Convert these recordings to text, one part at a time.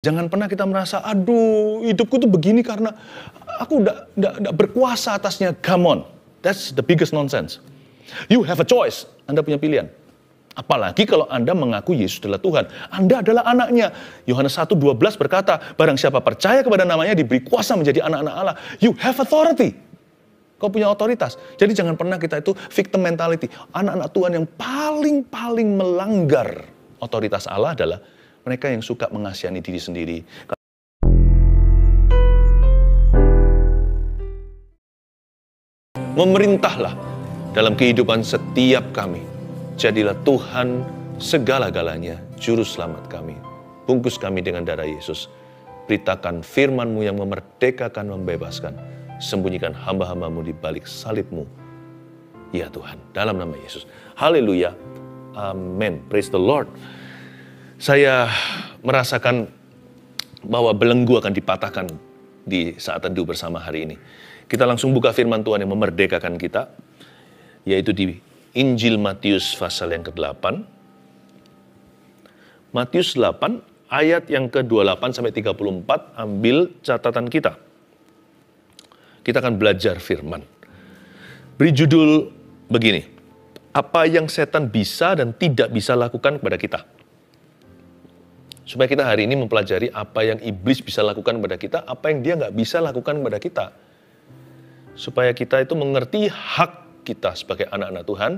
Jangan pernah kita merasa, aduh hidupku tuh begini karena aku nggak berkuasa atasnya. Come on, that's the biggest nonsense. You have a choice, Anda punya pilihan. Apalagi kalau Anda mengaku Yesus adalah Tuhan. Anda adalah anaknya. Yohanes 1:12 berkata, barang siapa percaya kepada namanya diberi kuasa menjadi anak-anak Allah. You have authority. Kau punya otoritas. Jadi jangan pernah kita itu victim mentality. Anak-anak Tuhan yang paling melanggar otoritas Allah adalah mereka yang suka mengasihani diri sendiri. Memerintahlah dalam kehidupan setiap kami. Jadilah Tuhan segala-galanya, juru selamat kami. Bungkus kami dengan darah Yesus. Beritakan firman-Mu yang memerdekakan, membebaskan. Sembunyikan hamba-hamba-Mu di balik salib-Mu. Ya Tuhan, dalam nama Yesus. Haleluya. Amin. Praise the Lord. Saya merasakan bahwa belenggu akan dipatahkan di saat teduh bersama hari ini. Kita langsung buka firman Tuhan yang memerdekakan kita, yaitu di Injil Matius pasal yang ke-8. Matius 8 ayat yang ke-28 sampai 34, ambil catatan kita. Kita akan belajar firman. Beri judul begini, apa yang setan bisa dan tidak bisa lakukan kepada kita. Supaya kita hari ini mempelajari apa yang iblis bisa lakukan kepada kita, apa yang dia nggak bisa lakukan kepada kita. Supaya kita itu mengerti hak kita sebagai anak-anak Tuhan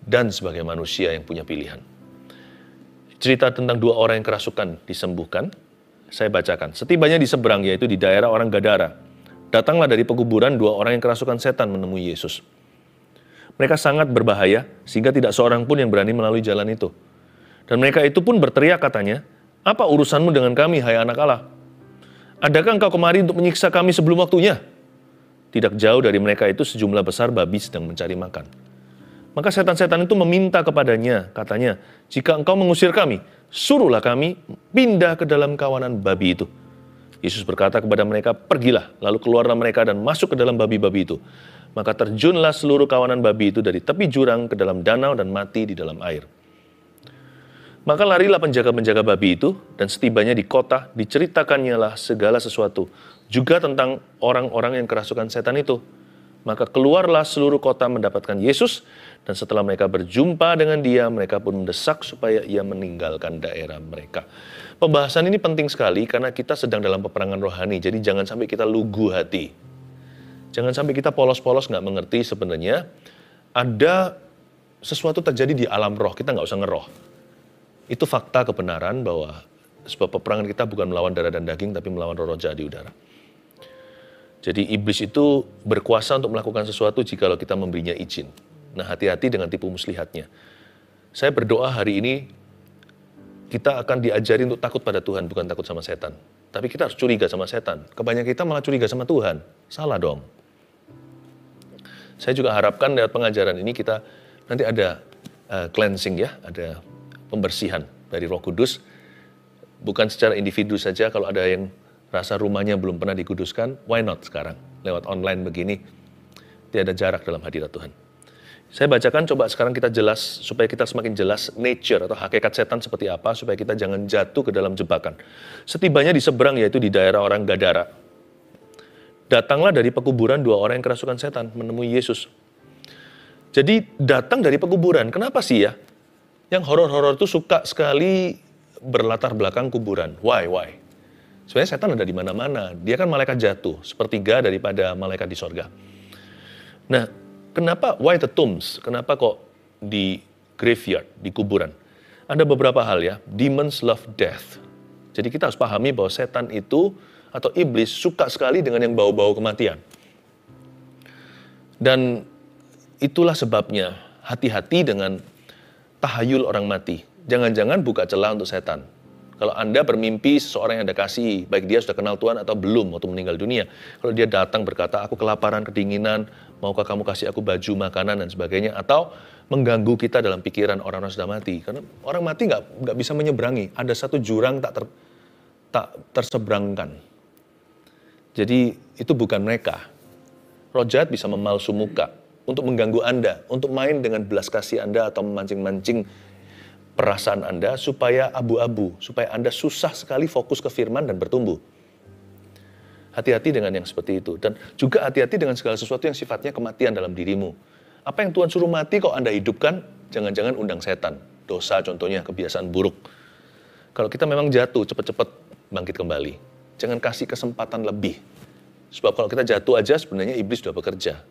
dan sebagai manusia yang punya pilihan. Cerita tentang 2 orang yang kerasukan disembuhkan, saya bacakan. Setibanya di seberang, yaitu di daerah orang Gadara, datanglah dari pekuburan 2 orang yang kerasukan setan menemui Yesus. Mereka sangat berbahaya, sehingga tidak seorang pun yang berani melalui jalan itu. Dan mereka itu pun berteriak katanya, apa urusanmu dengan kami, hai anak Allah? Adakah engkau kemari untuk menyiksa kami sebelum waktunya? Tidak jauh dari mereka itu sejumlah besar babi sedang mencari makan. Maka setan-setan itu meminta kepadanya, katanya, jika engkau mengusir kami, suruhlah kami pindah ke dalam kawanan babi itu. Yesus berkata kepada mereka, pergilah, lalu keluarlah mereka dan masuk ke dalam babi-babi itu. Maka terjunlah seluruh kawanan babi itu dari tepi jurang ke dalam danau dan mati di dalam air. Maka larilah penjaga-penjaga babi itu, dan setibanya di kota, diceritakannya lah segala sesuatu, juga tentang orang-orang yang kerasukan setan itu. Maka keluarlah seluruh kota mendapatkan Yesus, dan setelah mereka berjumpa dengan dia, mereka pun mendesak supaya ia meninggalkan daerah mereka. Pembahasan ini penting sekali, karena kita sedang dalam peperangan rohani, jadi jangan sampai kita lugu hati. Jangan sampai kita polos-polos nggak mengerti sebenarnya, ada sesuatu terjadi di alam roh, kita nggak usah ngeroh. Itu fakta kebenaran bahwa sebab peperangan kita bukan melawan darah dan daging, tapi melawan roh-roh jahat di udara. Jadi iblis itu berkuasa untuk melakukan sesuatu jikalau kita memberinya izin. Nah, hati-hati dengan tipu muslihatnya. Saya berdoa hari ini kita akan diajari untuk takut pada Tuhan, bukan takut sama setan. Tapi kita harus curiga sama setan. Kebanyakan kita malah curiga sama Tuhan. Salah dong. Saya juga harapkan lewat pengajaran ini kita nanti ada cleansing ya, ada pembersihan dari Roh Kudus, bukan secara individu saja. Kalau ada yang rasa rumahnya belum pernah dikuduskan, why not sekarang? Lewat online begini, tidak ada jarak dalam hadirat Tuhan. Saya bacakan, coba sekarang kita jelas, supaya kita semakin jelas nature atau hakikat setan seperti apa, supaya kita jangan jatuh ke dalam jebakan. Setibanya di seberang, yaitu di daerah orang Gadara, datanglah dari pekuburan 2 orang yang kerasukan setan menemui Yesus. Jadi datang dari pekuburan, kenapa sih ya? Yang horor-horor itu suka sekali berlatar belakang kuburan. Why? Sebenarnya setan ada di mana-mana. Dia kan malaikat jatuh, sepertiga daripada malaikat di sorga. Nah, kenapa why the tombs? Kenapa kok di graveyard, di kuburan? Ada beberapa hal ya. Demons love death. Jadi kita harus pahami bahwa setan itu atau iblis suka sekali dengan yang bau-bau kematian. Dan itulah sebabnya hati-hati dengan tahayul orang mati. Jangan-jangan buka celah untuk setan. Kalau Anda bermimpi seseorang yang Anda kasih, baik dia sudah kenal Tuhan atau belum waktu meninggal dunia. Kalau dia datang berkata, aku kelaparan, kedinginan, maukah kamu kasih aku baju, makanan, dan sebagainya. Atau mengganggu kita dalam pikiran orang-orang sudah mati. Karena orang mati nggak bisa menyeberangi. Ada satu jurang tak terseberangkan. Jadi itu bukan mereka. Roh jahat bisa memalsu muka untuk mengganggu Anda, untuk main dengan belas kasih Anda atau memancing-mancing perasaan Anda supaya abu-abu, supaya Anda susah sekali fokus ke firman dan bertumbuh. Hati-hati dengan yang seperti itu. Dan juga hati-hati dengan segala sesuatu yang sifatnya kematian dalam dirimu. Apa yang Tuhan suruh mati kok Anda hidupkan, jangan-jangan undang setan. Dosa contohnya, kebiasaan buruk. Kalau kita memang jatuh, cepat-cepat bangkit kembali. Jangan kasih kesempatan lebih. Sebab kalau kita jatuh aja sebenarnya iblis sudah bekerja.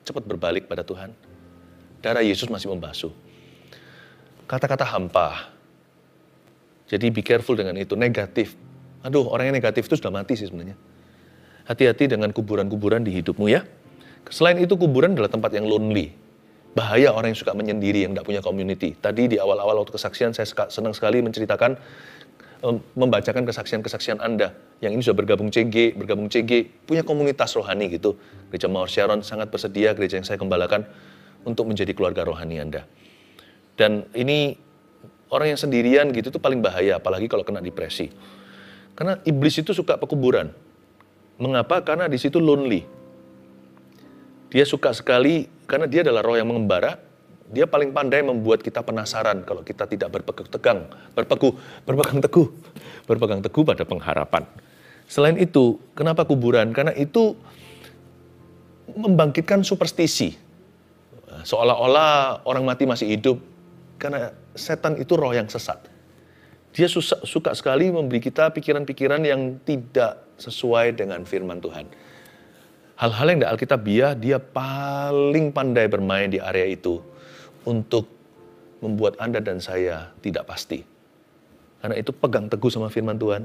Cepat berbalik pada Tuhan. Darah Yesus masih membasuh. Kata-kata hampa. Jadi be careful dengan itu, negatif. Aduh, orang yang negatif itu sudah mati sih sebenarnya. Hati-hati dengan kuburan-kuburan di hidupmu ya. Selain itu kuburan adalah tempat yang lonely. Bahaya orang yang suka menyendiri, yang tidak punya community. Tadi di awal-awal waktu kesaksian saya senang sekali menceritakan, membacakan kesaksian-kesaksian Anda. Yang ini sudah bergabung CG, punya komunitas rohani gitu. Gereja Mawar Sharon sangat bersedia, gereja yang saya gembalakan, untuk menjadi keluarga rohani Anda. Dan ini orang yang sendirian gitu itu paling bahaya, apalagi kalau kena depresi. Karena iblis itu suka pekuburan. Mengapa? Karena di situ lonely. Dia suka sekali, karena dia adalah roh yang mengembara, dia paling pandai membuat kita penasaran kalau kita tidak berpegang teguh pada pengharapan. Selain itu, kenapa kuburan? Karena itu membangkitkan superstisi. Seolah-olah orang mati masih hidup, karena setan itu roh yang sesat. Dia suka sekali memberi kita pikiran-pikiran yang tidak sesuai dengan firman Tuhan. Hal-hal yang tidak alkitabiah, dia paling pandai bermain di area itu untuk membuat Anda dan saya tidak pasti. Karena itu pegang teguh sama firman Tuhan.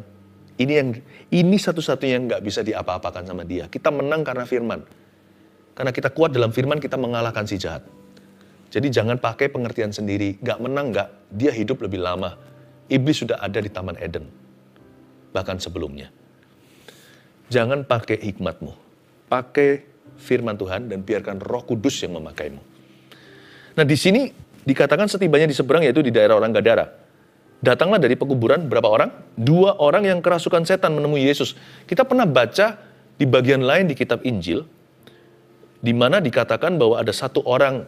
Ini satu-satunya yang nggak bisa diapa-apakan sama dia. Kita menang karena firman. Karena kita kuat dalam firman, kita mengalahkan si jahat. Jadi jangan pakai pengertian sendiri. Nggak menang, nggak. Dia hidup lebih lama. Iblis sudah ada di Taman Eden. Bahkan sebelumnya. Jangan pakai hikmatmu. Pakai firman Tuhan dan biarkan Roh Kudus yang memakaimu. Nah di sini dikatakan setibanya di seberang, yaitu di daerah orang Gadara. Datanglah dari pekuburan berapa orang? 2 orang yang kerasukan setan menemui Yesus. Kita pernah baca di bagian lain di kitab Injil, di mana dikatakan bahwa ada 1 orang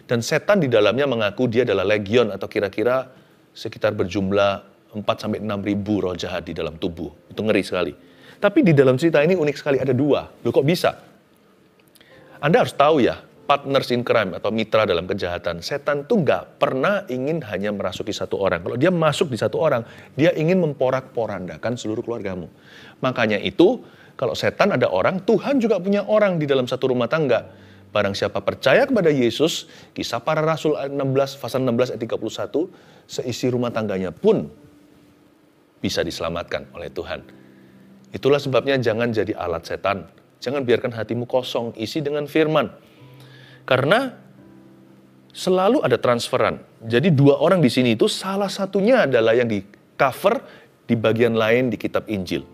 dan setan di dalamnya mengaku dia adalah legion atau kira-kira sekitar berjumlah 4-6 ribu roh jahat di dalam tubuh. Itu ngeri sekali. Tapi di dalam cerita ini unik sekali, ada 2. Loh kok bisa? Anda harus tahu ya, partners in crime atau mitra dalam kejahatan. Setan tuh nggak pernah ingin hanya merasuki 1 orang. Kalau dia masuk di 1 orang, dia ingin memporak-porandakan seluruh keluargamu. Makanya itu, kalau setan ada orang, Tuhan juga punya orang di dalam satu rumah tangga. Barang siapa percaya kepada Yesus, Kisah Para Rasul ayat 16, pasal 16 ayat 31, seisi rumah tangganya pun bisa diselamatkan oleh Tuhan. Itulah sebabnya jangan jadi alat setan. Jangan biarkan hatimu kosong, isi dengan firman. Karena selalu ada transferan. Jadi 2 orang di sini itu salah satunya adalah yang di cover di bagian lain di kitab Injil.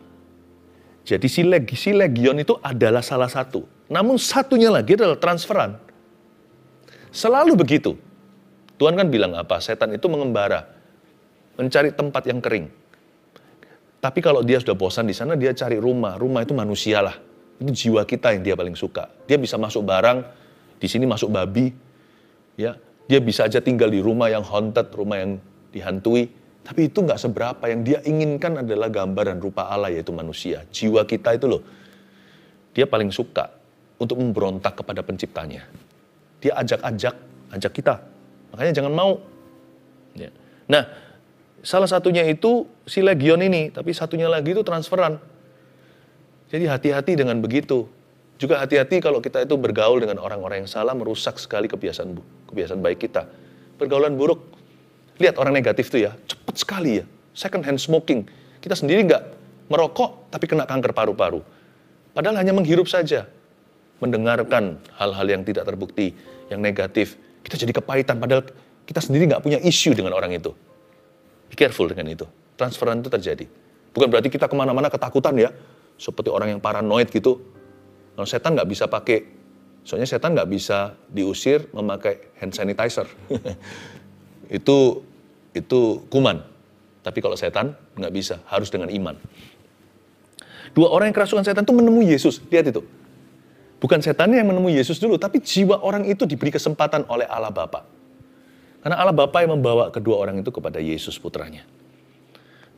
Jadi si legion itu adalah salah satu. Namun satunya lagi adalah transferan. Selalu begitu. Tuhan kan bilang apa? Setan itu mengembara. Mencari tempat yang kering. Tapi kalau dia sudah bosan di sana, dia cari rumah. Rumah itu manusia lah. Itu jiwa kita yang dia paling suka. Dia bisa masuk barang, di sini masuk babi. Ya, dia bisa aja tinggal di rumah yang haunted, rumah yang dihantui. Tapi itu nggak seberapa. Yang dia inginkan adalah gambar dan rupa Allah, yaitu manusia. Jiwa kita itu loh. Dia paling suka untuk memberontak kepada penciptanya. Dia ajak kita. Makanya jangan mau. Ya. Nah, salah satunya itu si legion ini, tapi satunya lagi itu transferan. Jadi hati-hati dengan begitu. Juga hati-hati kalau kita itu bergaul dengan orang-orang yang salah, merusak sekali kebiasaan baik kita. Pergaulan buruk. Lihat orang negatif itu ya, cepat sekali ya. Second hand smoking. Kita sendiri nggak merokok, tapi kena kanker paru-paru. Padahal hanya menghirup saja. Mendengarkan hal-hal yang tidak terbukti, yang negatif. Kita jadi kepahitan, padahal kita sendiri nggak punya isu dengan orang itu. Be careful dengan itu. Transferan itu terjadi. Bukan berarti kita kemana-mana ketakutan ya. Seperti orang yang paranoid gitu. Kalau setan nggak bisa pakai, soalnya setan nggak bisa diusir memakai hand sanitizer. Itu kuman. Tapi kalau setan nggak bisa, harus dengan iman. 2 orang yang kerasukan setan itu menemui Yesus. Lihat itu. Bukan setannya yang menemui Yesus dulu, tapi jiwa orang itu diberi kesempatan oleh Allah Bapa. Karena Allah Bapa yang membawa kedua orang itu kepada Yesus putranya.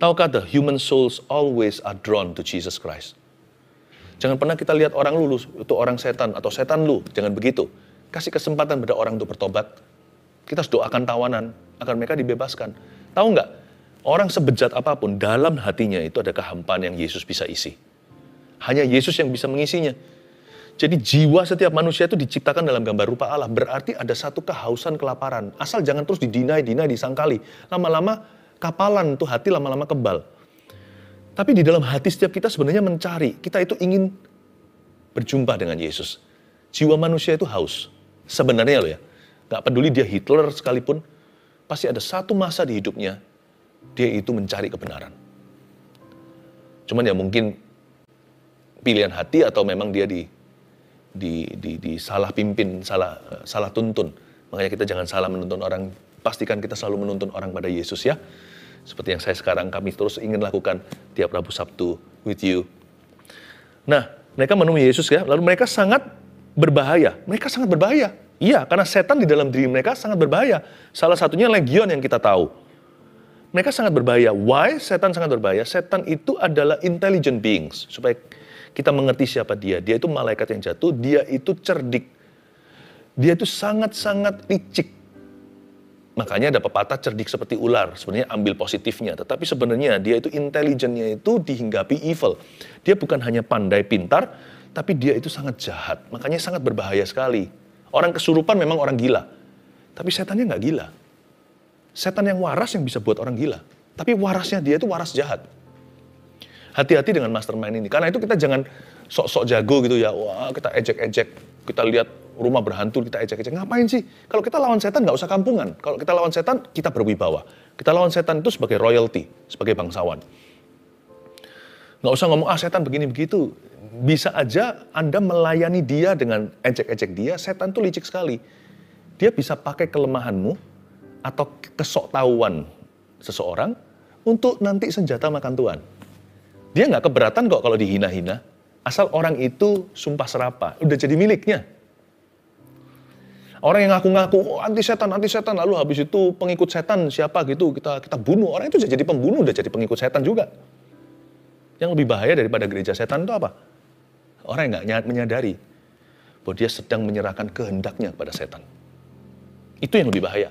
Tahukah the human souls always are drawn to Jesus Christ? Jangan pernah kita lihat orang lulus, itu orang setan, atau setan lu. Jangan begitu. Kasih kesempatan pada orang untuk bertobat. Kita harus doakan tawanan, agar mereka dibebaskan. Tahu nggak? Orang sebejat apapun, dalam hatinya itu ada kehampaan yang Yesus bisa isi. Hanya Yesus yang bisa mengisinya. Jadi jiwa setiap manusia itu diciptakan dalam gambar rupa Allah. Berarti ada satu kehausan, kelaparan. Asal jangan terus didinai, disangkali. Lama-lama kapalan tuh hati lama-lama kebal. Tapi di dalam hati setiap kita sebenarnya mencari. Kita itu ingin berjumpa dengan Yesus. Jiwa manusia itu haus. Sebenarnya loh ya. Gak peduli dia Hitler sekalipun. Pasti ada satu masa di hidupnya. Dia itu mencari kebenaran. Cuman ya mungkin pilihan hati atau memang dia salah pimpin, salah tuntun. Makanya kita jangan salah menuntun orang. Pastikan kita selalu menuntun orang pada Yesus ya. Seperti yang kami terus ingin lakukan tiap Rabu Sabtu with you. Nah, mereka menemui Yesus ya. Lalu mereka sangat berbahaya. Mereka sangat berbahaya. Iya, karena setan di dalam diri mereka sangat berbahaya. Salah satunya legion yang kita tahu. Mereka sangat berbahaya. Why setan sangat berbahaya? Setan itu adalah intelligent beings. Supaya kita mengerti siapa dia. Dia itu malaikat yang jatuh, dia itu cerdik. Dia itu sangat-sangat licik. Makanya ada pepatah cerdik seperti ular. Sebenarnya ambil positifnya. Tetapi sebenarnya dia itu intelijennya itu dihinggapi evil. Dia bukan hanya pandai pintar, tapi dia itu sangat jahat. Makanya sangat berbahaya sekali. Orang kesurupan memang orang gila. Tapi setannya nggak gila. Setan yang waras yang bisa buat orang gila. Tapi warasnya dia itu waras jahat. Hati-hati dengan mastermind ini. Karena itu kita jangan sok-sok jago gitu ya. Wah, kita ejek-ejek. Kita lihat rumah berhantu, kita ejek-ejek. Ngapain sih? Kalau kita lawan setan nggak usah kampungan. Kalau kita lawan setan, kita berwibawa. Kita lawan setan itu sebagai royalty, sebagai bangsawan. Nggak usah ngomong, setan begini-begitu. Bisa aja Anda melayani dia dengan ejek-ejek dia, setan tuh licik sekali. Dia bisa pakai kelemahanmu atau kesoktahuan seseorang untuk nanti senjata makan Tuhan. Dia nggak keberatan kok kalau dihina-hina. Asal orang itu sumpah serapah, udah jadi miliknya. Orang yang ngaku-ngaku, anti setan, lalu habis itu pengikut setan siapa gitu, kita bunuh. Orang itu jadi pembunuh, udah jadi pengikut setan juga. Yang lebih bahaya daripada gereja setan itu apa? Orang yang nggak menyadari bahwa dia sedang menyerahkan kehendaknya kepada setan. Itu yang lebih bahaya.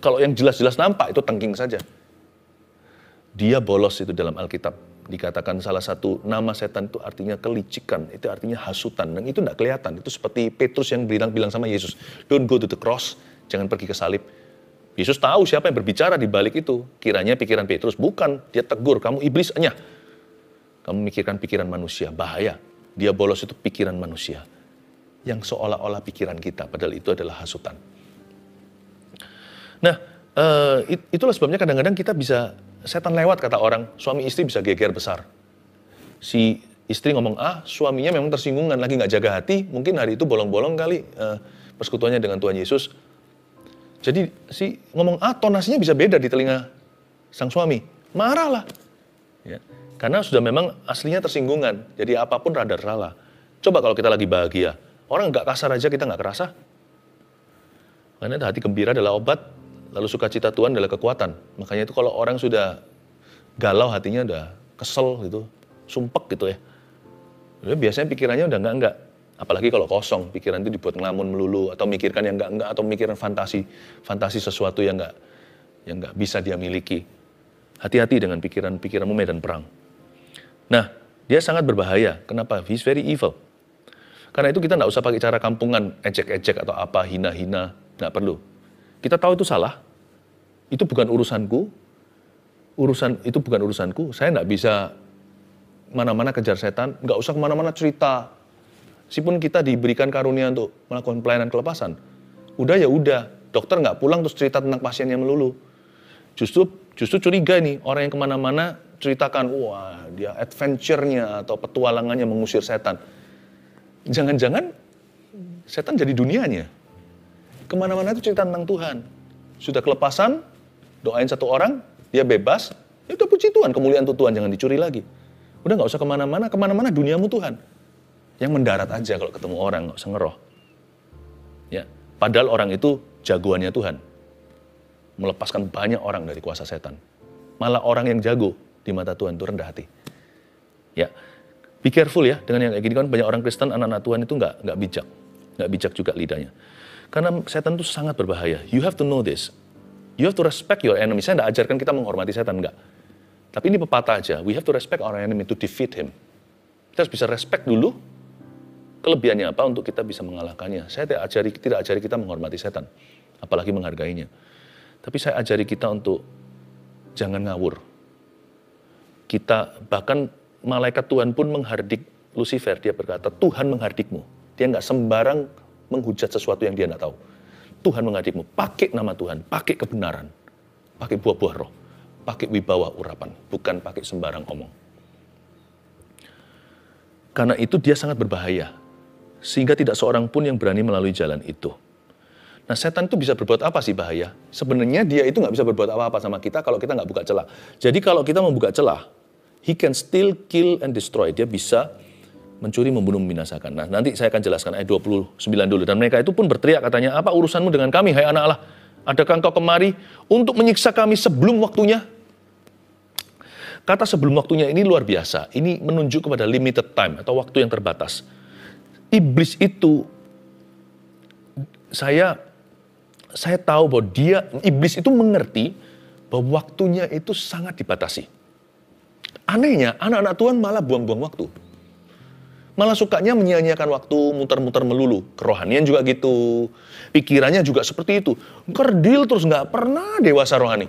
Kalau yang jelas-jelas nampak, itu tengking saja. Dia bolos itu dalam Alkitab. Dikatakan salah satu nama setan itu artinya kelicikan, itu artinya hasutan. Dan itu tidak kelihatan. Itu seperti Petrus yang bilang sama Yesus, don't go to the cross, jangan pergi ke salib. Yesus tahu siapa yang berbicara di balik itu. Kiranya pikiran Petrus, bukan. Dia tegur, kamu iblis, kamu mikirkan pikiran manusia, bahaya. Dia bolos itu pikiran manusia. Yang seolah-olah pikiran kita, padahal itu adalah hasutan. Nah, itulah sebabnya kadang-kadang kita bisa, setan lewat kata orang, suami istri bisa geger besar. Si istri ngomong suaminya memang tersinggungan, lagi gak jaga hati, mungkin hari itu bolong-bolong kali persekutuannya dengan Tuhan Yesus. Jadi si ngomong tonasinya bisa beda di telinga sang suami. Marahlah. Ya. Karena sudah memang aslinya tersinggungan. Jadi apapun rada salah. Coba kalau kita lagi bahagia. Orang gak kasar aja kita gak kerasa. Karena hati gembira adalah obat. Lalu sukacita Tuhan adalah kekuatan. Makanya itu kalau orang sudah galau hatinya udah kesel gitu. Sumpek gitu ya. Biasanya pikirannya udah enggak. Apalagi kalau kosong. Pikiran itu dibuat ngelamun melulu. Atau mikirkan yang enggak. Atau mikirkan fantasi. Fantasi sesuatu yang enggak bisa dia miliki. Hati-hati dengan pikiran-pikiranmu medan perang. Nah, dia sangat berbahaya. Kenapa? He's very evil. Karena itu kita nggak usah pakai cara kampungan, ejek-ejek atau apa, hina-hina. Nggak perlu. Kita tahu itu salah. Itu bukan urusanku. Itu bukan urusanku. Saya nggak bisa mana-mana kejar setan. Nggak usah kemana-mana cerita. Meskipun kita diberikan karunia untuk melakukan pelayanan kelepasan. Udah ya udah. Dokter nggak pulang terus cerita tentang pasiennya melulu. Justru curiga nih, orang yang kemana-mana ceritakan, wah dia adventure-nya atau petualangannya mengusir setan. Jangan-jangan setan jadi dunianya. Kemana-mana itu cerita tentang Tuhan. Sudah kelepasan, doain satu orang, dia bebas, ya udah puji Tuhan, kemuliaan untuk Tuhan, jangan dicuri lagi. Udah gak usah kemana-mana duniamu Tuhan. Yang mendarat aja kalau ketemu orang, gak usah ngeroh. Ya, padahal orang itu jagoannya Tuhan. melepaskan banyak orang dari kuasa setan. Malah orang yang jago di mata Tuhan itu rendah hati. Ya, be careful ya dengan yang kayak gini kan banyak orang Kristen anak-anak Tuhan itu nggak bijak juga lidahnya. Karena setan itu sangat berbahaya. You have to know this. You have to respect your enemy. Saya nggak ajarkan kita menghormati setan, nggak. Tapi ini pepatah aja. We have to respect our enemy to defeat him. Kita harus bisa respect dulu kelebihannya apa untuk kita bisa mengalahkannya. Saya tidak ajari kita menghormati setan, apalagi menghargainya. Tapi saya ajari kita untuk jangan ngawur. Kita, bahkan malaikat Tuhan pun menghardik Lucifer. Dia berkata, Tuhan menghardikmu. Dia nggak sembarang menghujat sesuatu yang dia nggak tahu. Tuhan menghardikmu. Pakai nama Tuhan, pakai kebenaran, pakai buah-buah roh, pakai wibawa urapan, bukan pakai sembarang omong. Karena itu dia sangat berbahaya. Sehingga tidak seorang pun yang berani melalui jalan itu. Nah, setan itu bisa berbuat apa sih bahaya? Sebenarnya dia itu nggak bisa berbuat apa-apa sama kita kalau kita nggak buka celah. Jadi kalau kita membuka celah, he can still kill and destroy. Dia bisa mencuri, membunuh, membinasakan. Nah, nanti saya akan jelaskan ayat 29 dulu. Dan mereka itu pun berteriak katanya, apa urusanmu dengan kami, hai anak Allah? Adakah engkau kemari untuk menyiksa kami sebelum waktunya? Kata sebelum waktunya ini luar biasa. Ini menunjuk kepada limited time atau waktu yang terbatas. Iblis itu, saya tahu bahwa iblis itu mengerti bahwa waktunya itu sangat dibatasi. Anehnya, anak-anak Tuhan malah buang-buang waktu. Malah sukanya menyia-nyiakan waktu, muter-muter melulu. Kerohanian juga gitu. Pikirannya juga seperti itu. Kerdil terus, nggak pernah dewasa rohani.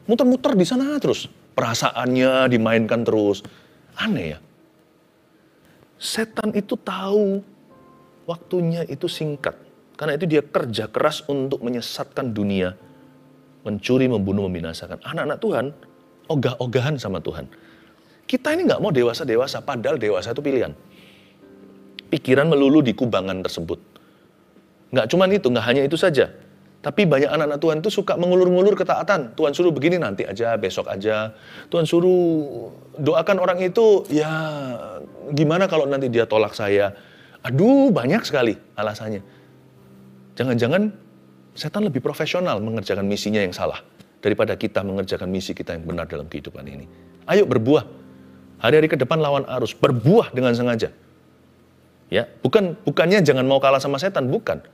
Muter-muter di sana terus. Perasaannya dimainkan terus. Aneh ya. Setan itu tahu waktunya itu singkat. Karena itu dia kerja keras untuk menyesatkan dunia. Mencuri, membunuh, membinasakan. Anak-anak Tuhan, ogah-ogahan sama Tuhan. Kita ini nggak mau dewasa-dewasa, padahal dewasa itu pilihan. Pikiran melulu di kubangan tersebut. Nggak cuma itu, nggak hanya itu saja. Tapi banyak anak-anak Tuhan itu suka mengulur-ngulur ketaatan. Tuhan suruh begini nanti aja, besok aja. Tuhan suruh doakan orang itu, ya gimana kalau nanti dia tolak saya. Aduh, banyak sekali alasannya. Jangan-jangan setan lebih profesional mengerjakan misinya yang salah daripada kita mengerjakan misi kita yang benar dalam kehidupan ini. Ayo berbuah. Hari-hari ke depan lawan arus, berbuah dengan sengaja. Ya, bukannya jangan mau kalah sama setan, bukan.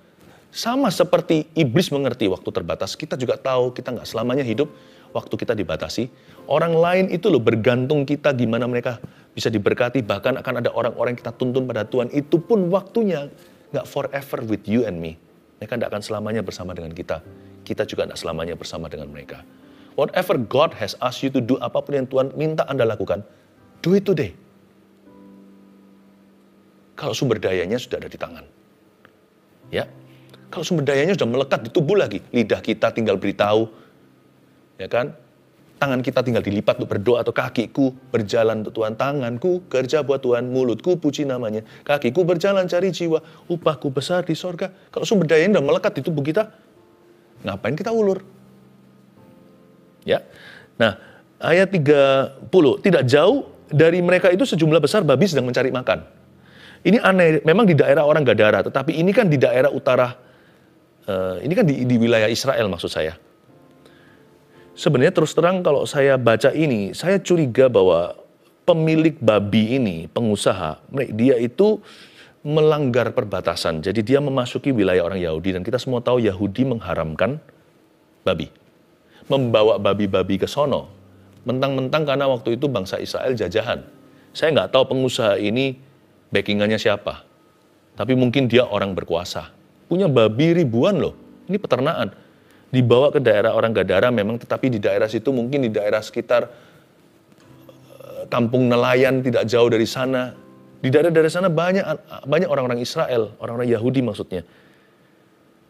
Sama seperti iblis mengerti waktu terbatas, kita juga tahu kita nggak selamanya hidup, waktu kita dibatasi. Orang lain itu loh bergantung kita gimana mereka bisa diberkati, bahkan akan ada orang-orang yang kita tuntun pada Tuhan, itu pun waktunya nggak forever with you and me. Mereka nggak akan selamanya bersama dengan kita. Kita juga nggak selamanya bersama dengan mereka. Whatever God has asked you to do, apapun yang Tuhan minta Anda lakukan, do it today. Kalau sumber dayanya sudah ada di tangan. Ya. Kalau sumber dayanya sudah melekat di tubuh lagi, lidah kita tinggal beritahu, ya kan? Tangan kita tinggal dilipat untuk berdoa, atau kakiku berjalan untuk Tuhan, tanganku kerja buat Tuhan, mulutku puji namanya, kakiku berjalan cari jiwa, upahku besar di sorga. Kalau sumber dayanya sudah melekat di tubuh kita, ngapain kita ulur? Ya. Nah, ayat 30, tidak jauh dari mereka itu sejumlah besar babi sedang mencari makan. Ini aneh, memang di daerah orang Gadara, tetapi ini kan di daerah utara, ini kan di wilayah Israel maksud saya. Sebenarnya terus terang kalau saya baca ini, saya curiga bahwa pemilik babi ini, pengusaha, dia itu melanggar perbatasan. Jadi dia memasuki wilayah orang Yahudi, dan kita semua tahu Yahudi mengharamkan babi. Membawa babi-babi ke sono, mentang-mentang karena waktu itu bangsa Israel jajahan. Saya nggak tahu pengusaha ini backingannya siapa. Tapi mungkin dia orang berkuasa. Punya babi ribuan loh. Ini peternakan. Dibawa ke daerah orang Gadara memang, tetapi di daerah situ mungkin di daerah sekitar kampung nelayan tidak jauh dari sana. Di daerah-daerah sana banyak orang-orang Israel, orang-orang Yahudi maksudnya.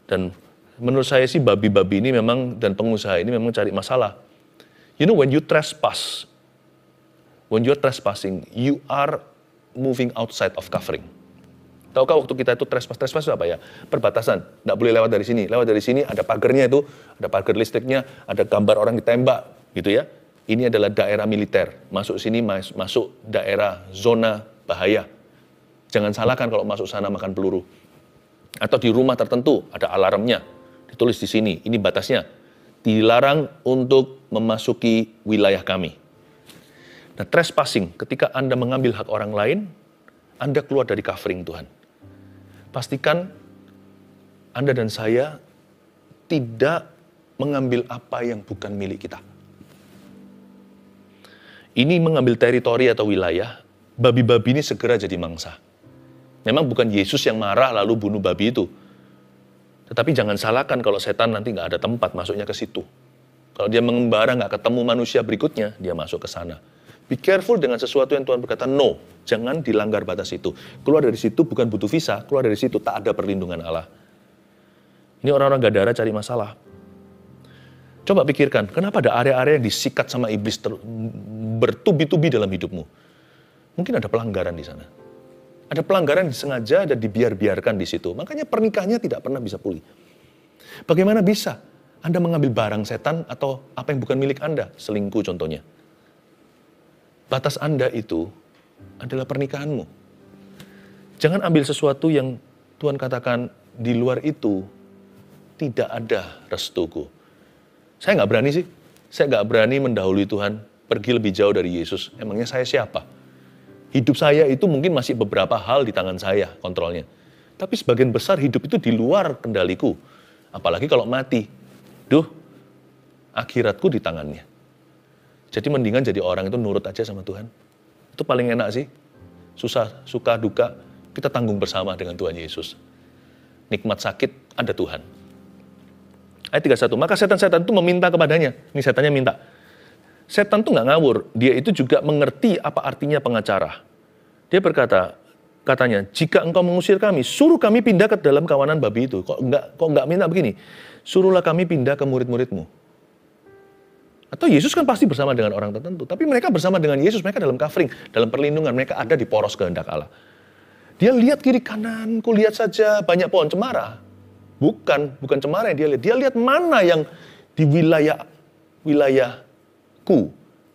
Dan menurut saya sih babi-babi ini memang, dan pengusaha ini memang cari masalah. You know, when you trespass, when you're trespassing, you are moving outside of covering. Tahukah waktu kita itu trespass itu apa ya? Perbatasan, nggak boleh lewat dari sini. Lewat dari sini ada pagarnya itu, ada pagar listriknya, ada gambar orang ditembak, gitu ya. Ini adalah daerah militer. Masuk sini masuk daerah zona bahaya. Jangan salahkan kalau masuk sana makan peluru. Atau di rumah tertentu ada alarmnya, ditulis di sini, ini batasnya. dilarang untuk memasuki wilayah kami. Nah, trespassing, ketika Anda mengambil hak orang lain, Anda keluar dari covering Tuhan. Pastikan Anda dan saya tidak mengambil apa yang bukan milik kita. Ini mengambil teritori atau wilayah, babi-babi ini segera jadi mangsa. Memang bukan Yesus yang marah lalu bunuh babi itu. Tetapi jangan salahkan kalau setan nanti nggak ada tempat masuknya ke situ. Kalau dia mengembara nggak ketemu manusia berikutnya, dia masuk ke sana. Be careful dengan sesuatu yang Tuhan berkata, no, jangan dilanggar batas itu. Keluar dari situ bukan butuh visa, keluar dari situ tak ada perlindungan Allah. Ini orang-orang Gadara cari masalah. Coba pikirkan, kenapa ada area-area yang disikat sama iblis bertubi-tubi dalam hidupmu? Mungkin ada pelanggaran di sana. Ada pelanggaran yang disengaja dan dibiar-biarkan di situ. Makanya pernikahannya tidak pernah bisa pulih. Bagaimana bisa Anda mengambil barang setan atau apa yang bukan milik Anda? Selingkuh contohnya. Batas Anda itu adalah pernikahanmu. Jangan ambil sesuatu yang Tuhan katakan di luar itu tidak ada restuku. Saya nggak berani sih. Saya nggak berani mendahului Tuhan, pergi lebih jauh dari Yesus. Emangnya saya siapa? Hidup saya itu mungkin masih beberapa hal di tangan saya kontrolnya. Tapi sebagian besar hidup itu di luar kendaliku. Apalagi kalau mati. Akhiratku di tangannya. Jadi mendingan jadi orang itu nurut aja sama Tuhan. Itu paling enak sih. Susah, suka, duka, kita tanggung bersama dengan Tuhan Yesus. Nikmat sakit, ada Tuhan. Ayat 31, maka setan-setan itu meminta kepadanya. Ini setannya minta. Setan itu nggak ngawur, dia itu juga mengerti apa artinya pengacara. Dia berkata, katanya, jika engkau mengusir kami, suruh kami pindah ke dalam kawanan babi itu. Kok nggak minta begini? Suruhlah kami pindah ke murid-muridmu. Atau Yesus kan pasti bersama dengan orang tertentu. Tapi mereka bersama dengan Yesus, mereka dalam covering, dalam perlindungan, mereka ada di poros kehendak Allah. Dia lihat kiri kanan, ku lihat saja banyak pohon cemara. Bukan cemara yang dia lihat. Dia lihat mana yang di wilayahku,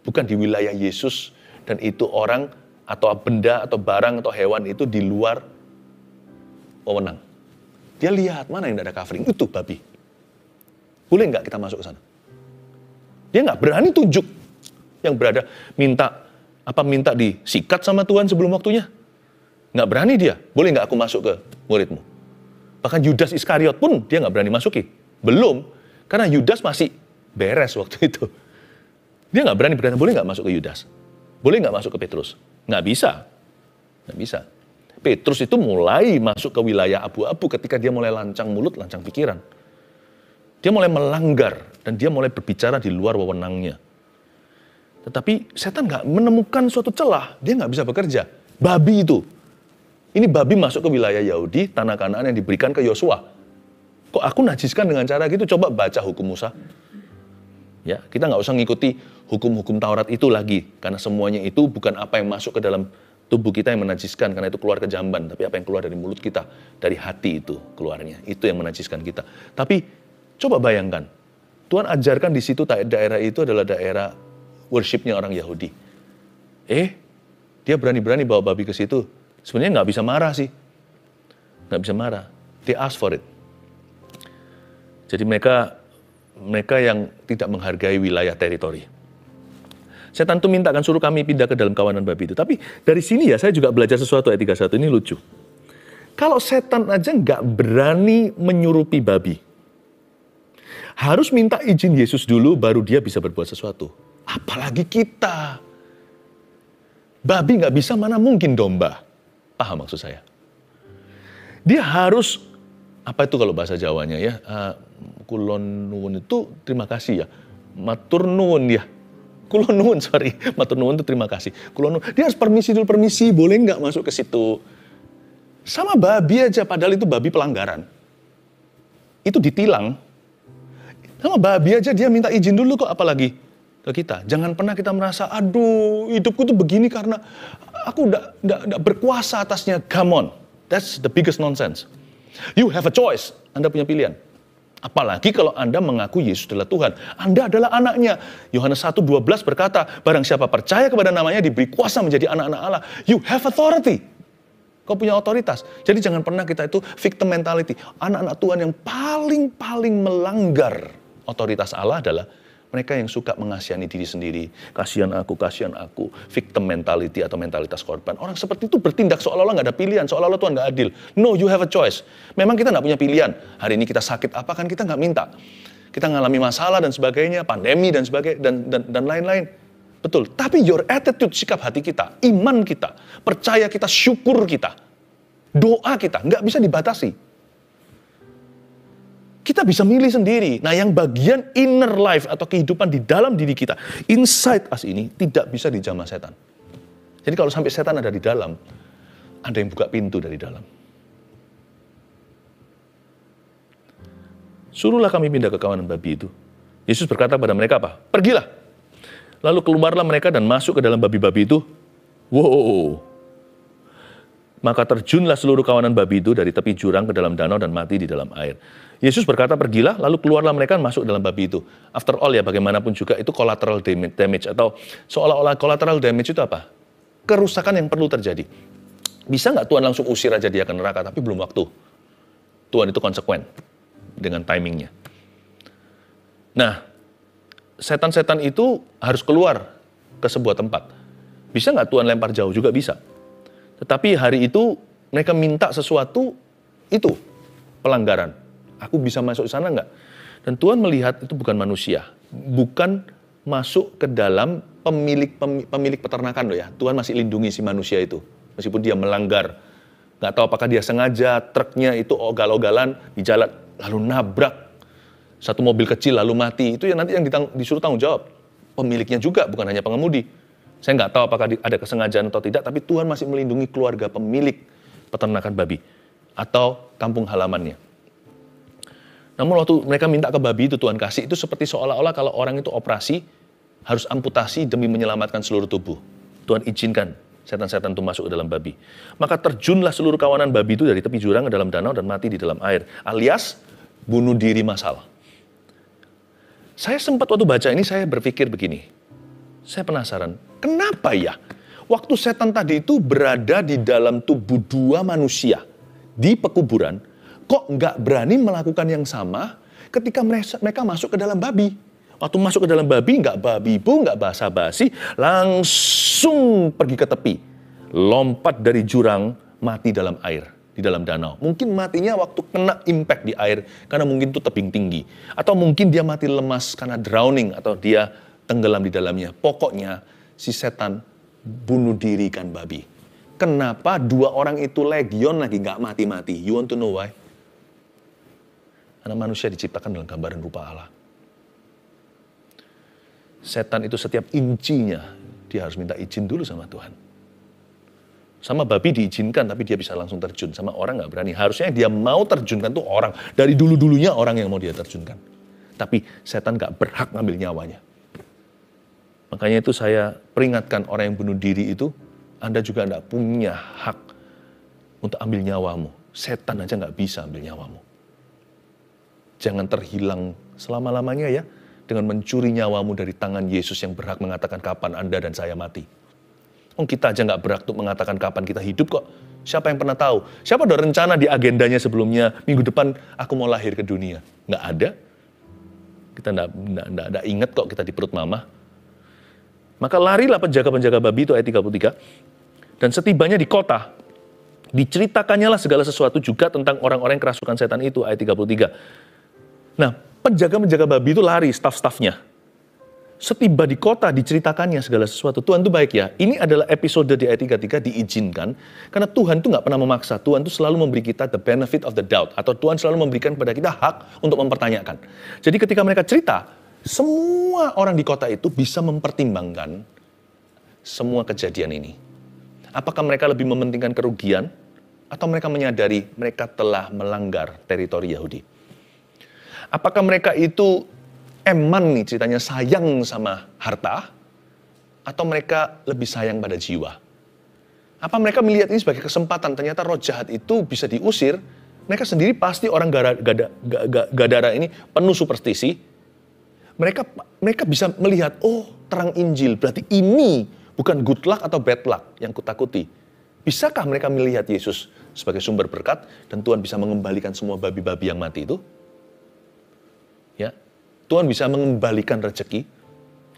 bukan di wilayah Yesus. Dan itu orang atau benda atau barang atau hewan itu di luar wewenang. Dia lihat mana yang tidak ada covering, itu babi. Boleh nggak kita masuk ke sana? Dia nggak berani tunjuk yang berada minta disikat sama Tuhan sebelum waktunya. Nggak berani dia. Boleh nggak aku masuk ke muridmu? Bahkan Yudas Iskariot pun dia nggak berani masuki. Belum, karena Yudas masih beres waktu itu. Dia nggak berani berkata, boleh nggak masuk ke Yudas? Boleh nggak masuk ke Petrus? Nggak bisa. Nggak bisa. Petrus itu mulai masuk ke wilayah abu-abu ketika dia mulai lancang mulut, lancang pikiran. Dia mulai melanggar dan dia mulai berbicara di luar wewenangnya. Tetapi setan nggak menemukan suatu celah, dia nggak bisa bekerja. Babi itu. Ini babi masuk ke wilayah Yahudi, tanah Kanaan yang diberikan ke Yosua. Kok aku najiskan dengan cara gitu? Coba baca hukum Musa. Ya, kita nggak usah ngikuti hukum-hukum Taurat itu lagi. Karena semuanya itu bukan apa yang masuk ke dalam tubuh kita yang menajiskan. Karena itu keluar ke jamban. Tapi apa yang keluar dari mulut kita, dari hati itu keluarnya. Itu yang menajiskan kita. Tapi coba bayangkan. Tuhan ajarkan di situ daerah itu adalah daerah worshipnya orang Yahudi. Dia berani-berani bawa babi ke situ. Sebenarnya nggak bisa marah sih. Nggak bisa marah. They ask for it. Jadi mereka yang tidak menghargai wilayah teritori. Setan itu minta kan suruh kami pindah ke dalam kawanan babi itu. Tapi dari sini ya saya juga belajar sesuatu ayat 31. Ini lucu. Kalau setan aja nggak berani menyurupi babi. Harus minta izin Yesus dulu baru dia bisa berbuat sesuatu. Apalagi kita. Babi nggak bisa, mana mungkin domba. Paham maksud saya? Dia harus, apa itu kalau bahasa Jawanya ya, kulon nuwun itu terima kasih ya, matur nuwun ya, kulon nuwun matur nuwun itu terima kasih. Kulon nuwun, dia harus permisi dulu, boleh nggak masuk ke situ? Sama babi aja, padahal itu babi pelanggaran. Itu ditilang. Sama babi aja dia minta izin dulu kok, apalagi ke kita. Jangan pernah kita merasa, aduh hidupku tuh begini karena aku udah berkuasa atasnya. Come on, that's the biggest nonsense. You have a choice, Anda punya pilihan. Apalagi kalau Anda mengaku Yesus adalah Tuhan. Anda adalah anaknya. Yohanes 1:12 berkata, barang siapa percaya kepada namanya diberi kuasa menjadi anak-anak Allah. You have authority. Kau punya otoritas. Jadi jangan pernah kita itu victim mentality. Anak-anak Tuhan yang paling melanggar otoritas Allah adalah mereka yang suka mengasihani diri sendiri. Kasihan aku, victim mentality atau mentalitas korban. Orang seperti itu bertindak seolah-olah nggak ada pilihan, seolah-olah Tuhan nggak adil. No, you have a choice. Memang kita nggak punya pilihan. Hari ini kita sakit apa kan kita nggak minta. Kita ngalami masalah dan sebagainya, pandemi dan sebagainya, dan lain-lain. Betul, tapi your attitude, sikap hati kita, iman kita, percaya kita, syukur kita, doa kita, nggak bisa dibatasi. Kita bisa milih sendiri. Nah, yang bagian inner life atau kehidupan di dalam diri kita, inside us ini tidak bisa dijamah setan. Jadi kalau sampai setan ada di dalam, ada yang buka pintu dari dalam. Suruhlah kami pindah ke kawanan babi itu. Yesus berkata pada mereka apa? Pergilah. Lalu keluarlah mereka dan masuk ke dalam babi-babi itu. Wow. Maka terjunlah seluruh kawanan babi itu dari tepi jurang ke dalam danau dan mati di dalam air. Yesus berkata, pergilah, lalu keluarlah mereka dan masuk dalam babi itu. After all ya, bagaimanapun juga itu collateral damage atau seolah-olah collateral damage itu apa? Kerusakan yang perlu terjadi. Bisa nggak Tuhan langsung usir aja dia ke neraka, tapi belum waktu. Tuhan itu konsekuen dengan timingnya. Nah, setan-setan itu harus keluar ke sebuah tempat. Bisa nggak Tuhan lempar jauh? Juga bisa. Tetapi hari itu mereka minta sesuatu, itu pelanggaran. Aku bisa masuk ke sana nggak? Dan Tuhan melihat itu bukan manusia, bukan masuk ke dalam pemilik peternakan loh ya. Tuhan masih lindungi si manusia itu, meskipun dia melanggar. Nggak tahu apakah dia sengaja, truknya itu ogal-ogalan di jalan, lalu nabrak satu mobil kecil lalu mati. Itu yang nanti yang disuruh tanggung jawab. Pemiliknya juga, bukan hanya pengemudi. Saya nggak tahu apakah ada kesengajaan atau tidak, tapi Tuhan masih melindungi keluarga pemilik peternakan babi atau kampung halamannya. Namun waktu mereka minta ke babi itu Tuhan kasih, itu seperti seolah-olah kalau orang itu operasi, harus amputasi demi menyelamatkan seluruh tubuh. Tuhan izinkan setan-setan itu masuk ke dalam babi. Maka terjunlah seluruh kawanan babi itu dari tepi jurang ke dalam danau dan mati di dalam air. Alias bunuh diri massal. Saya sempat waktu baca ini, saya berpikir begini. Saya penasaran, kenapa ya waktu setan tadi itu berada di dalam tubuh dua manusia di pekuburan, kok nggak berani melakukan yang sama ketika mereka masuk ke dalam babi? Waktu masuk ke dalam babi, nggak babi bu, nggak basa-basi, langsung pergi ke tepi, lompat dari jurang, mati dalam air, di dalam danau. Mungkin matinya waktu kena impact di air, karena mungkin itu tebing tinggi. Atau mungkin dia mati lemas karena drowning, atau dia tenggelam di dalamnya. Pokoknya si setan bunuh diri ikan babi. Kenapa dua orang itu legion lagi nggak mati-mati? You want to know why? Karena manusia diciptakan dalam gambaran rupa Allah. Setan itu setiap incinya dia harus minta izin dulu sama Tuhan. Sama babi diizinkan tapi dia bisa langsung terjun. Sama orang nggak berani. Harusnya dia mau terjunkan tuh orang. Dari dulu-dulunya orang yang mau dia terjunkan. Tapi setan nggak berhak ngambil nyawanya. Makanya itu saya peringatkan orang yang bunuh diri itu, Anda juga tidak punya hak untuk ambil nyawamu. Setan aja nggak bisa ambil nyawamu. Jangan terhilang selama-lamanya ya, dengan mencuri nyawamu dari tangan Yesus yang berhak mengatakan kapan Anda dan saya mati. Kita aja nggak berhak untuk mengatakan kapan kita hidup kok. Siapa yang pernah tahu? Siapa ada rencana di agendanya sebelumnya, minggu depan aku mau lahir ke dunia? Nggak ada. Kita nggak ingat kok kita di perut mama. Maka larilah penjaga-penjaga babi itu ayat 33. Dan setibanya di kota, diceritakannya lah segala sesuatu juga tentang orang-orang yang kerasukan setan itu, ayat 33. Nah, penjaga-penjaga babi itu lari, staf-stafnya. Setiba di kota, diceritakannya segala sesuatu. Tuhan itu baik ya. Ini adalah episode di ayat 33 diizinkan, karena Tuhan itu nggak pernah memaksa. Tuhan itu selalu memberi kita the benefit of the doubt. Atau Tuhan selalu memberikan kepada kita hak untuk mempertanyakan. Jadi ketika mereka cerita, semua orang di kota itu bisa mempertimbangkan semua kejadian ini. Apakah mereka lebih mementingkan kerugian atau mereka menyadari mereka telah melanggar teritori Yahudi? Apakah mereka itu eman nih ceritanya sayang sama harta atau mereka lebih sayang pada jiwa? Apa mereka melihat ini sebagai kesempatan? Ternyata roh jahat itu bisa diusir. Mereka sendiri pasti orang Gadara ini penuh superstisi. Mereka bisa melihat, oh terang Injil, berarti ini bukan good luck atau bad luck yang kutakuti. Bisakah mereka melihat Yesus sebagai sumber berkat dan Tuhan bisa mengembalikan semua babi-babi yang mati itu? Ya, Tuhan bisa mengembalikan rezeki.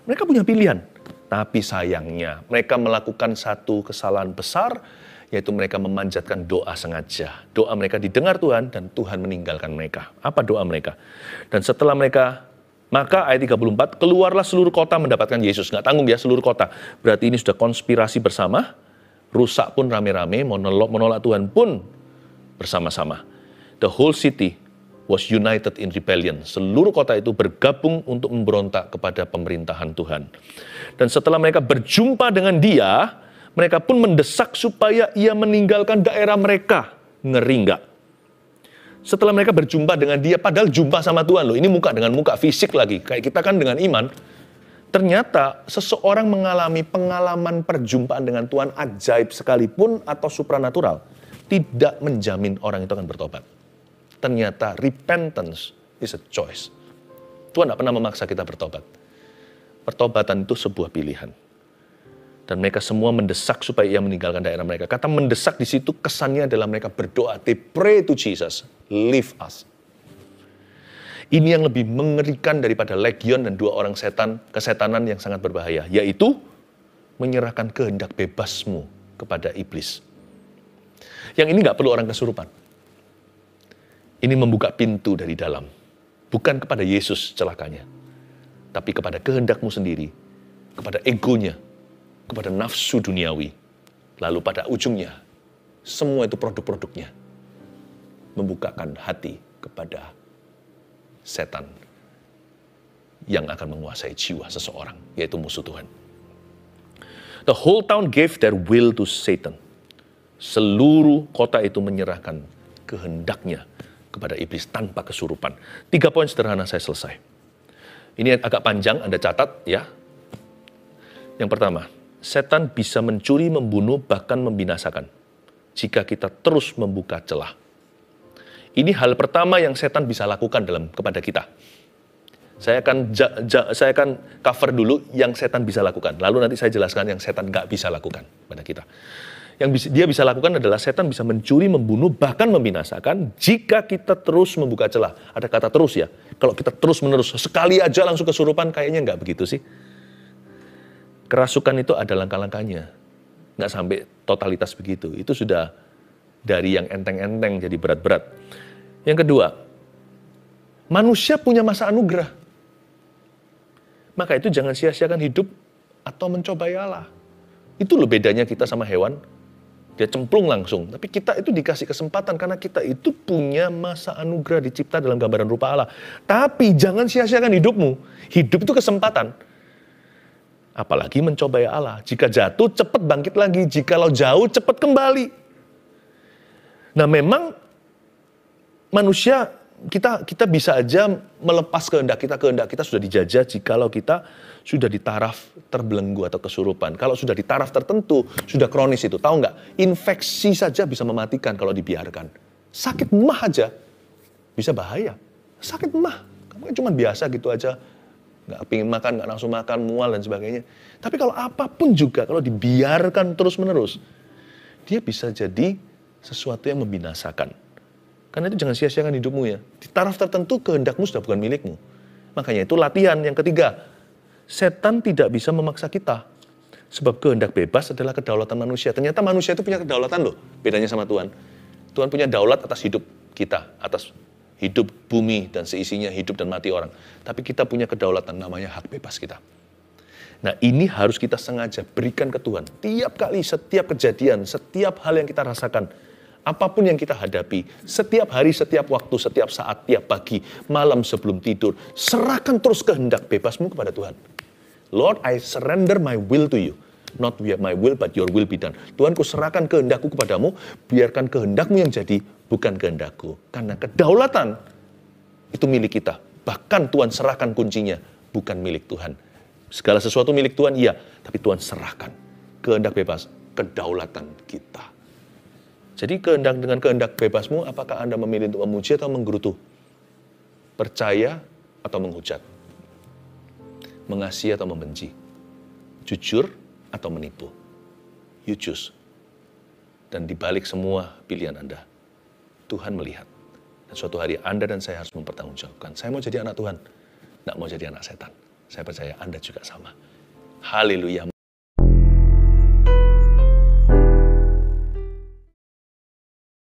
Mereka punya pilihan. Tapi sayangnya, mereka melakukan satu kesalahan besar, yaitu mereka memanjatkan doa sengaja. Doa mereka didengar Tuhan, dan Tuhan meninggalkan mereka. Apa doa mereka? Dan setelah mereka, maka ayat 34, keluarlah seluruh kota mendapatkan Yesus. Nggak tanggung ya, seluruh kota. Berarti ini sudah konspirasi bersama, rusak pun rame-rame, menolak Tuhan pun bersama-sama. The whole city was united in rebellion. Seluruh kota itu bergabung untuk memberontak kepada pemerintahan Tuhan. Dan setelah mereka berjumpa dengan dia, mereka pun mendesak supaya ia meninggalkan daerah mereka. Ngeri nggak? Setelah mereka berjumpa dengan dia, padahal jumpa sama Tuhan loh. Ini muka dengan muka, fisik lagi. Kayak kita kan dengan iman. Ternyata seseorang mengalami pengalaman perjumpaan dengan Tuhan ajaib sekalipun atau supranatural, tidak menjamin orang itu akan bertobat. Ternyata repentance is a choice. Tuhan tidak pernah memaksa kita bertobat. Pertobatan itu sebuah pilihan. Dan mereka semua mendesak supaya ia meninggalkan daerah mereka. Kata mendesak di situ kesannya adalah mereka berdoa. They pray to Jesus, leave us. Ini yang lebih mengerikan daripada legion dan 2 orang kesetanan yang sangat berbahaya. Yaitu menyerahkan kehendak bebasmu kepada iblis. Yang ini nggak perlu orang kesurupan. Ini membuka pintu dari dalam. Bukan kepada Yesus celakanya. Tapi kepada kehendakmu sendiri. Kepada egonya. Kepada nafsu duniawi. Lalu pada ujungnya, semua itu produk-produknya. Membukakan hati kepada setan. Yang akan menguasai jiwa seseorang. Yaitu musuh Tuhan. The whole town gave their will to Satan. Seluruh kota itu menyerahkan kehendaknya kepada iblis tanpa kesurupan. 3 poin sederhana saya selesai. Ini agak panjang, Anda catat ya. Yang pertama, setan bisa mencuri, membunuh, bahkan membinasakan jika kita terus membuka celah. Ini hal pertama yang setan bisa lakukan kepada kita. Saya akan cover dulu yang setan bisa lakukan. Lalu nanti saya jelaskan yang setan nggak bisa lakukan pada kita. Yang dia bisa lakukan adalah setan bisa mencuri, membunuh, bahkan membinasakan jika kita terus membuka celah. Ada kata terus ya. Kalau kita terus-menerus, sekali aja langsung kesurupan, kayaknya nggak begitu sih. Kerasukan itu ada langkah-langkahnya. Nggak sampai totalitas begitu. Itu sudah dari yang enteng-enteng jadi berat-berat. Yang kedua, manusia punya masa anugerah. Maka itu jangan sia-siakan hidup atau mencobai Allah. Itu loh bedanya kita sama hewan. Dia cemplung langsung. Tapi kita itu dikasih kesempatan karena kita itu punya masa anugerah dicipta dalam gambaran rupa Allah. Tapi jangan sia-siakan hidupmu. Hidup itu kesempatan. Apalagi mencobai Allah. Jika jatuh, cepat bangkit lagi. Jikalau jauh, cepat kembali. Nah memang manusia, kita bisa aja melepas kehendak kita sudah dijajah jikalau kita sudah di taraf terbelenggu atau kesurupan. Kalau sudah di taraf tertentu, sudah kronis itu. Tahu nggak? Infeksi saja bisa mematikan kalau dibiarkan. Sakit mah aja bisa bahaya. Sakit mah, kamu kan cuma biasa gitu aja. Nggak pengen makan, nggak nafsu makan, mual dan sebagainya. Tapi kalau apapun juga, kalau dibiarkan terus-menerus, dia bisa jadi sesuatu yang membinasakan. Karena itu jangan sia-siakan hidupmu ya. Di taraf tertentu kehendakmu sudah bukan milikmu. Makanya itu latihan yang ketiga. Setan tidak bisa memaksa kita. Sebab kehendak bebas adalah kedaulatan manusia. Ternyata manusia itu punya kedaulatan loh. Bedanya sama Tuhan. Tuhan punya daulat atas hidup kita. Atas hidup bumi dan seisinya, hidup dan mati orang. Tapi kita punya kedaulatan namanya hak bebas kita. Nah ini harus kita sengaja berikan ke Tuhan. Tiap kali, setiap kejadian, setiap hal yang kita rasakan. Apapun yang kita hadapi, setiap hari, setiap waktu, setiap saat, tiap pagi, malam sebelum tidur, serahkan terus kehendak bebasmu kepada Tuhan. Lord, I surrender my will to you. Not my will, but your will be done. Tuhan, ku serahkan kehendakku kepadamu, biarkan kehendakmu yang jadi, bukan kehendakku. Karena kedaulatan itu milik kita. Bahkan Tuhan serahkan kuncinya, bukan milik Tuhan. Segala sesuatu milik Tuhan, iya. Tapi Tuhan serahkan kehendak bebas, kedaulatan kita. Jadi dengan kehendak bebasmu, apakah Anda memilih untuk memuji atau menggerutu? Percaya atau menghujat? Mengasihi atau membenci? Jujur atau menipu? You choose. Dan dibalik semua pilihan Anda, Tuhan melihat. Dan suatu hari Anda dan saya harus mempertanggungjawabkan. Saya mau jadi anak Tuhan. nggak mau jadi anak setan. Saya percaya Anda juga sama. Haleluya,